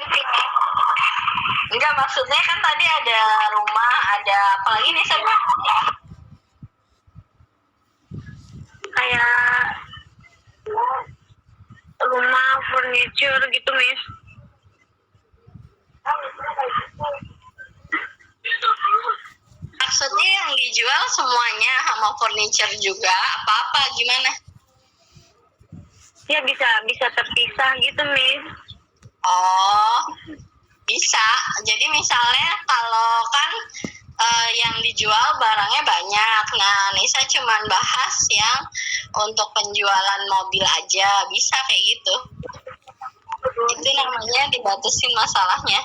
Enggak, maksudnya kan tadi ada rumah, ada apa lagi nih Seba? Kayak rumah furniture gitu Miss. Maksudnya yang dijual semuanya sama furniture juga, apa-apa gimana? Ya bisa terpisah gitu Miss. Oh, bisa. Jadi misalnya kalau kan yang dijual barangnya banyak. Nah, Nisa cuman bahas yang untuk penjualan mobil aja, bisa kayak gitu. Itu namanya dibatasin masalahnya.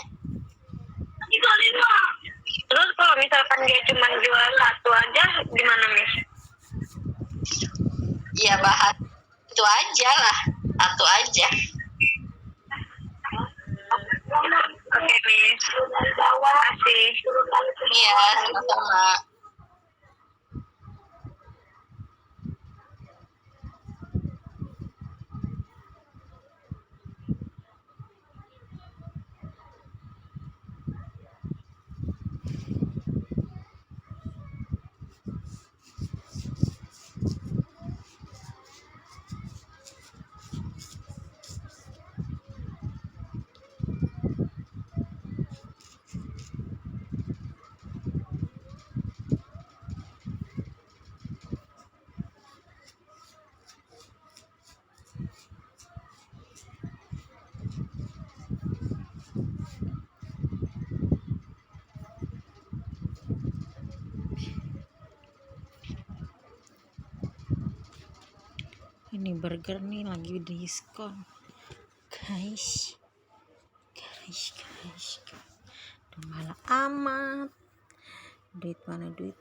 Terus kalau misalkan dia cuma jual satu aja, gimana Miss? Ya bahas itu aja lah, satu aja. Oke Miss, terima kasih. Iya, sama-sama. nih burger nih lagi diskon guys. Udah malah amat. Duit mana duit?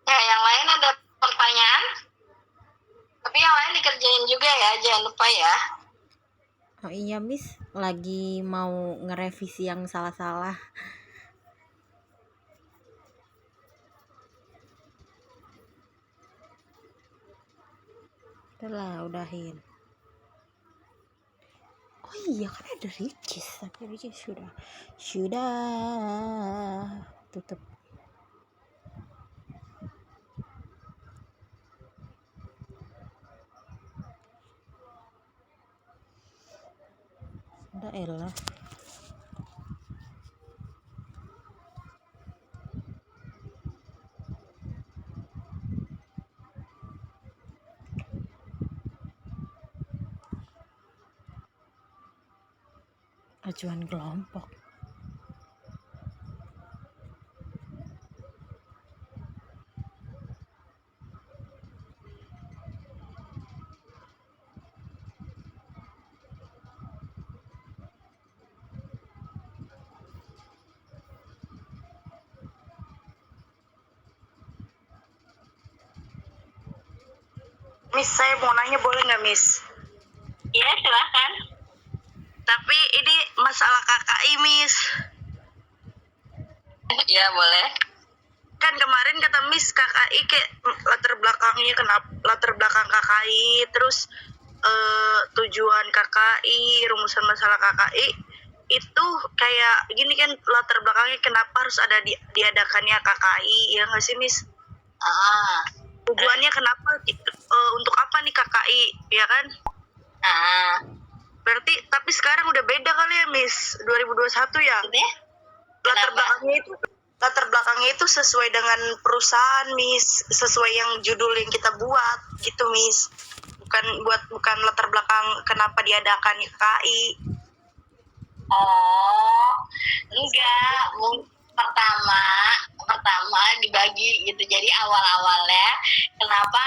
Ya, yang lain ada pertanyaan? Tapi yang lain dikerjain juga ya, jangan lupa ya. Oh iya Miss, lagi mau ngerevisi yang salah-salah. Udahlah, udahin. Oh iya kan ada Ricis, tapi Ricis sudah tutup. Udah elah. Acuan kelompok. Miss, saya mau nanya boleh nggak, Miss? Iya, silahkan. Tapi ini masalah KKI, Miss. Iya, boleh. Kan kemarin kata Miss KKI kayak latar belakang KKI, terus tujuan KKI, rumusan masalah KKI itu kayak gini kan, latar belakangnya kenapa harus ada diadakannya KKI, ya nggak sih, Miss? Tujuannya kenapa, untuk apa nih KKI, ya kan? Berarti tapi sekarang udah beda kali ya, Miss, 2021 ya. Latar belakangnya itu sesuai dengan perusahaan, Miss, sesuai yang judul yang kita buat gitu, Miss. Bukan latar belakang kenapa diadakan KKI. Oh, enggak. Pertama dibagi gitu. Jadi awalnya kenapa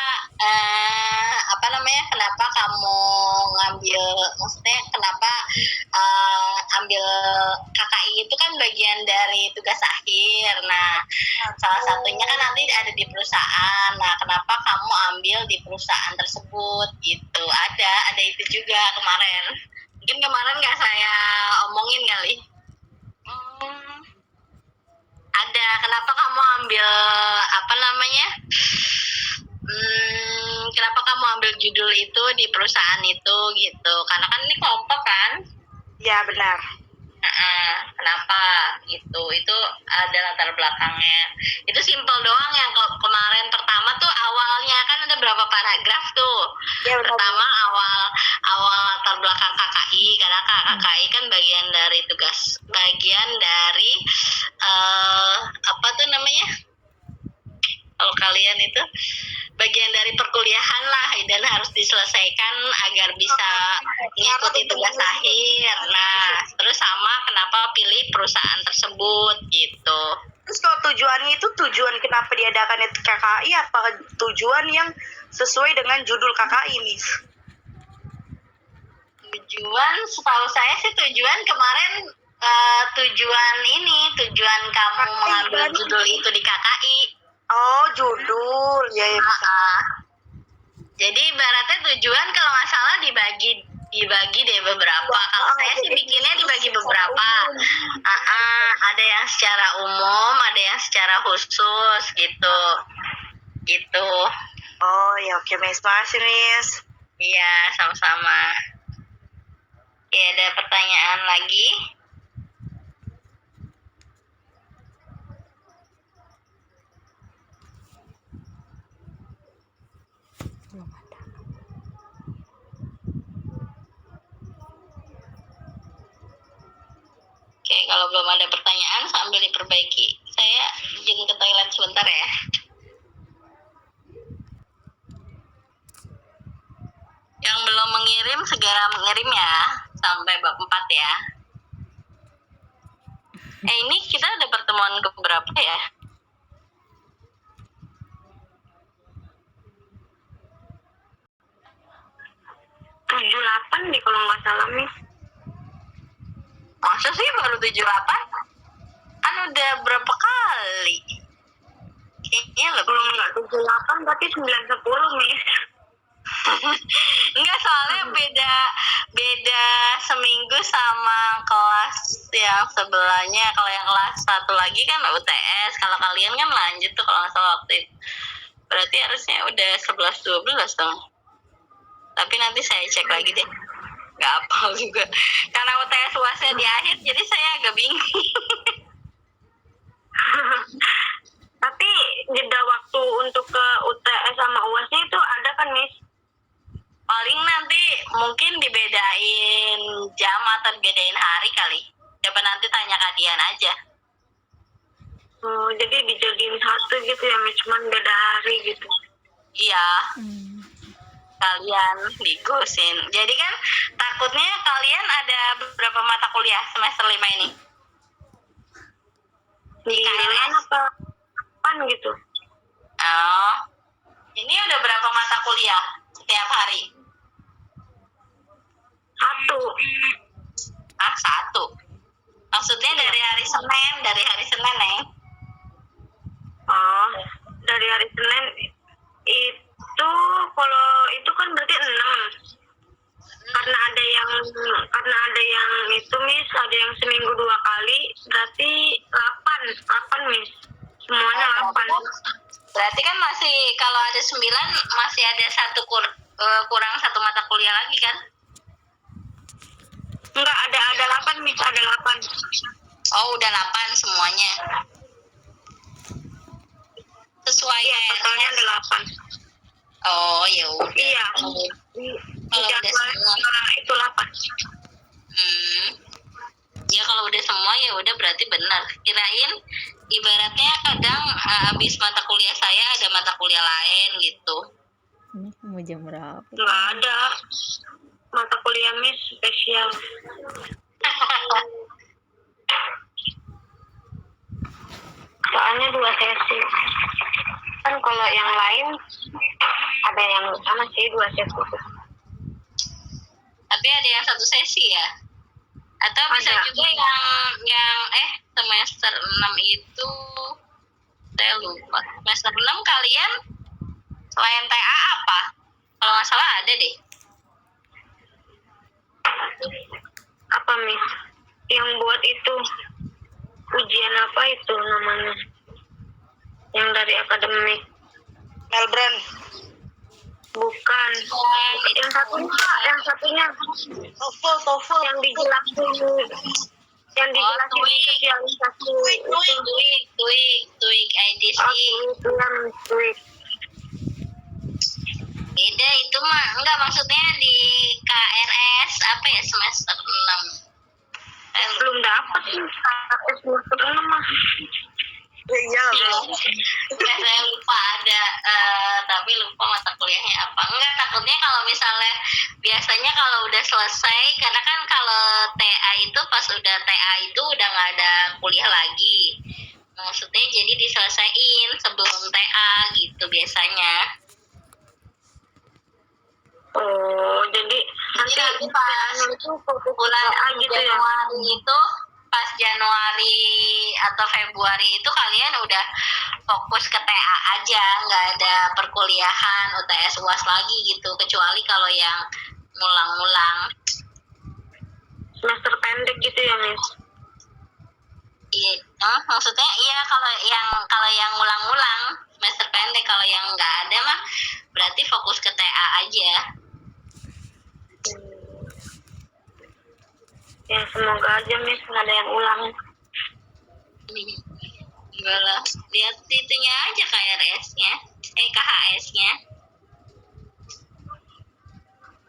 kenapa kamu ngambil, maksudnya kenapa ambil KKI itu kan bagian dari tugas akhir. Nah, salah satunya kan nanti ada di perusahaan. Nah, kenapa kamu ambil di perusahaan tersebut gitu. Ada itu juga kemarin. Mungkin kemarin nggak saya omongin kali. Ada, kenapa kamu ambil kenapa kamu ambil judul itu di perusahaan itu gitu, karena kan ini kelompok kan. Ya, benar. Kenapa gitu, itu ada latar belakangnya. Itu simpel doang. Yang kemarin pertama tuh awalnya kan ada berapa paragraf tuh Ya, benar. Pertama awal latar belakang KKI, karena KKI kan bagian dari kalau kalian itu bagian dari perkuliahan lah, dan harus diselesaikan agar bisa mengikuti tugas akhir. Nah, terus sama kenapa pilih perusahaan tersebut gitu. Terus kalau tujuannya itu tujuan kenapa diadakan itu KKI, apa tujuan yang sesuai dengan judul KKI, Miss? Tujuan, setahu saya sih tujuan kemarin tujuan kamu mengambil judul itu di KKI. Oh, judul. Ya. Jadi ibaratnya tujuan kalau nggak salah dibagi deh beberapa. Kalau saya sih bikinnya dibagi beberapa. Ada yang secara umum, ada yang secara khusus gitu. Oh, ya oke, Miss. Makasih, Miss. Iya, sama-sama. Ya, ada pertanyaan lagi? Belum ada. Oke, kalau belum ada pertanyaan sambil diperbaiki. Saya izin ke toilet sebentar ya. Yang belum mengirim segera mengirim ya, sampai bab 4 ya. Ini kita ada pertemuan keberapa ya? Tujuh delapan nih kalau nggak salah Miss. Masa sih baru 78? Kan udah berapa kali? Kayaknya lebih. Kalau nggak 78 berarti 910 Miss. Enggak, soalnya beda seminggu sama kelas yang sebelahnya. Kalau yang kelas satu lagi kan UTS, kalau kalian kan lanjut tuh kalau nggak salah waktu itu. Berarti harusnya udah 11-12 dong. Tapi nanti saya cek lagi deh. Nggak hafal juga. Karena UTS UASnya di akhir, jadi saya agak bingung. Tapi jeda waktu untuk ke UTS sama UASnya itu ada kan Miss? Paling nanti mungkin dibedain jam atau dibedain hari kali. Coba nanti tanya Kak Dian aja. Oh, jadi dijadiin satu gitu ya Miss, cuman beda hari gitu. Iya, Hmm. kalian digosin. Jadi kan takutnya kalian ada beberapa mata kuliah semester 5 ini. Di KRS. apa? Pan gitu? Oh, ini udah berapa mata kuliah setiap hari? Satu. Ah, 1. Maksudnya dari hari Senin, Neng. Oh, dari hari Senin itu kalau itu kan berarti 6. Karena ada yang itu Miss, ada yang seminggu 2 kali, berarti 8 Miss. Semuanya 8. Berarti kan masih, kalau ada 9 masih ada kurang 1 mata kuliah lagi kan? Enggak, ada 8 Miss, ada 8. Oh, udah 8 semuanya. Sesuai Iya, totalnya ada 8. Oh, ya udah. Iya. Di udah semua. itu 8. Ya kalau udah semua ya udah berarti benar. Kirain ibaratnya kadang habis mata kuliah saya ada mata kuliah lain gitu. Ini mau jam berapa? Enggak ada mata kuliah Miss spesial. Soalnya 2 sesi. Kan kalau yang lain ada yang sama sih 2 sesi. Tapi ada yang 1 sesi ya? Atau bisa Ada. juga yang semester 6 itu saya lupa. Semester 6 kalian selain TA apa? Kalau nggak salah ada deh. Apa Miss? Yang buat itu ujian apa itu namanya? Yang dari akademik. Melbourne. Bukan. Yang satunya TOEFL. yang dijelasin sosialisasi Tuik IDC. itu yang tweet. Beda itu mah, enggak, maksudnya di KRS apa ya semester 6. Belum dapat sih semester 6 mah. Iya. Ya, saya lupa ada, tapi lupa mata kuliahnya apa. Enggak, takutnya kalau misalnya biasanya kalau udah selesai, karena kan kalau TA itu pas udah TA itu udah nggak ada kuliah lagi. Maksudnya jadi diselesaiin sebelum TA gitu biasanya. Oh, jadi nanti pas itu fokus bulan TA gitu ya. Januari itu, pas Januari atau Februari itu kalian udah fokus ke TA aja, nggak ada perkuliahan UTS UAS lagi gitu, kecuali kalau yang ngulang-ngulang. Semester pendek gitu ya Miss. Maksudnya iya, kalau yang ngulang-ngulang semester pendek, kalau yang nggak ada mah berarti fokus ke TA aja. Ya semoga aja Miss nggak ada yang ulang. Enggak lah, lihat itunya aja KRS-nya, KHS-nya.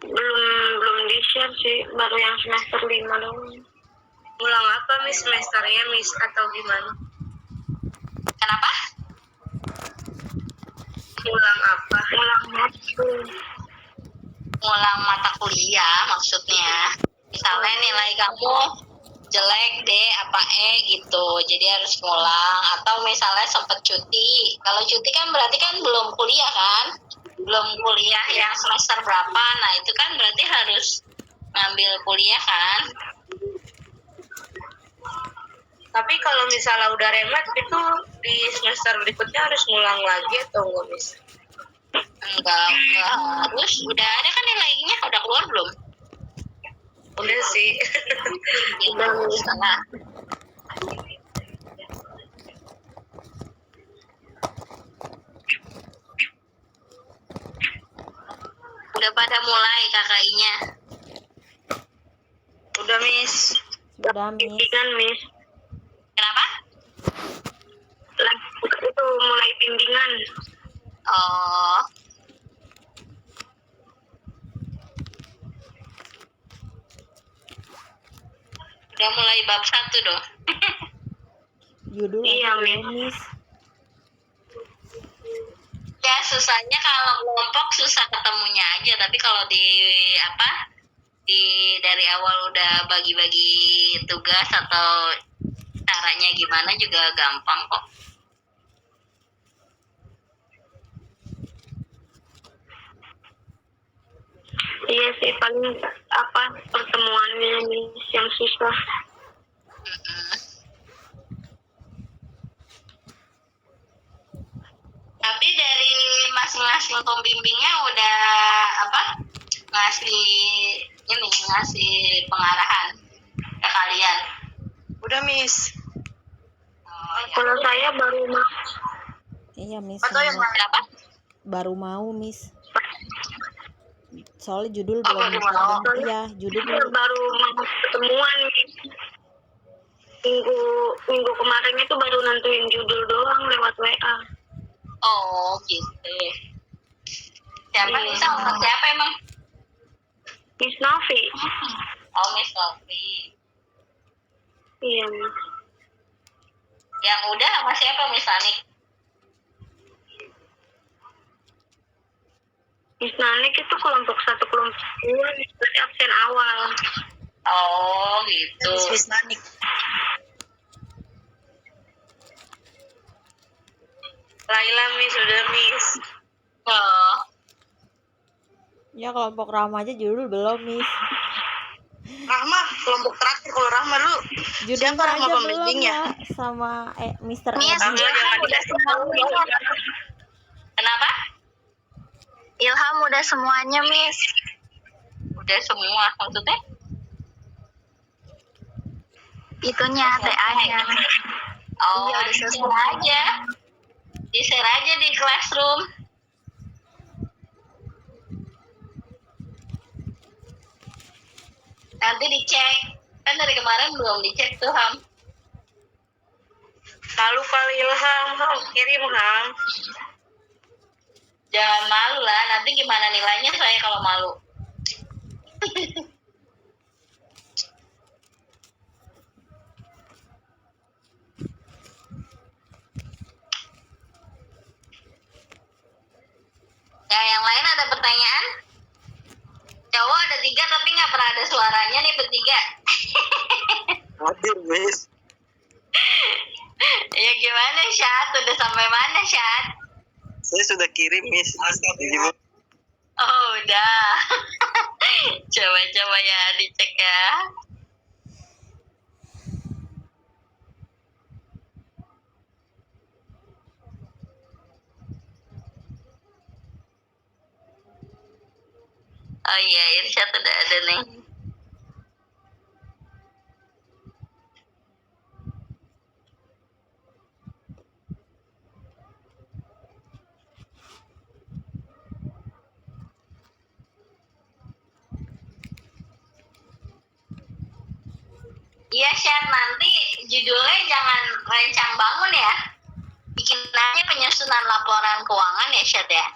Belum di share sih, baru yang semester 5 dong. Ulang apa Miss semesternya Miss atau gimana? Kenapa? Ulang apa? Ulang waktu. Ngulang mata kuliah maksudnya. Misalnya nilai kamu jelek D apa E gitu, jadi harus ngulang. Atau misalnya sempet cuti, kalau cuti kan berarti kan belum kuliah kan, belum kuliah yang semester berapa, nah itu kan berarti harus ngambil kuliah kan. Tapi kalau misalnya udah remet itu di semester berikutnya harus ngulang lagi atau enggak, Miss? Enggak harus, udah ada kan nilainya, udah keluar belum? Udah sih. Udah setengah. Udah pada mulai KKI-nya. Udah, Miss. Udah, Miss. Bimbingan, Miss. Kenapa? Itu mulai bimbingan. Oh, udah mulai bab 1 dong. Judul Iya, apa Miss. belum, Miss? Ya susahnya kalau kelompok susah ketemunya aja, tapi kalau di dari awal udah bagi-bagi tugas atau caranya gimana juga gampang kok. Iya sih, paling pertemuannya, Miss, yang susah. Tapi dari masing-masing pembimbingnya udah ngasih pengarahan ke kalian. Udah, Miss. Oh, ya. Kalau saya baru Iya, Miss. atau yang sama. Kenapa? Baru mau, Miss. Soalnya judul Oh, belum baru mau. Iya, judul belum. baru mau ketemuan, Miss. Minggu kemarin itu baru nentuin judul doang lewat WA. Oh gitu. Siapa Iya. nih sama siapa emang? Miss Novi. Oh Miss Novi. Iya, Miss. Yang udah sama siapa Miss Anik? Miss Nanik itu kelompok 1, kelompok 2, Miss absen awal. Oh gitu. Miss Nanik. Laila, Miss, udah, Miss. Oh, Ya kelompok remaja judul belum, Miss. Rahma, kelompok terakhir. Kalau Rahma lu Judulnya siapa Rahma aja belum pembimbingnya? ya sama Mr. Miss, Edi. Ilham udah semuanya. kenapa? Ilham udah semuanya, Miss. Udah semua maksudnya? Itunya, TA-nya. Oh, Iya, udah di-share selesai. aja. Di-share aja di classroom. Nanti dicek. Kan dari kemarin belum dicek tuh, Ham. Malu kali Ilham, kirim, Ham. Jangan malu lah, nanti gimana nilainya saya kalau malu. Ya, yang lain ada pertanyaan? Cowok ada 3 tapi nggak pernah ada suaranya nih bertiga. Hadir, Miss. Ya gimana Syat? Udah sampai mana Syat? Saya sudah kirim, Miss. Gimana? Oh udah. Coba-coba ya dicek ya. Oh iya, Irsyad udah ada nih. Iya Syat, nanti judulnya jangan rencang bangun ya. Bikin aja penyusunan laporan keuangan ya Syat ya.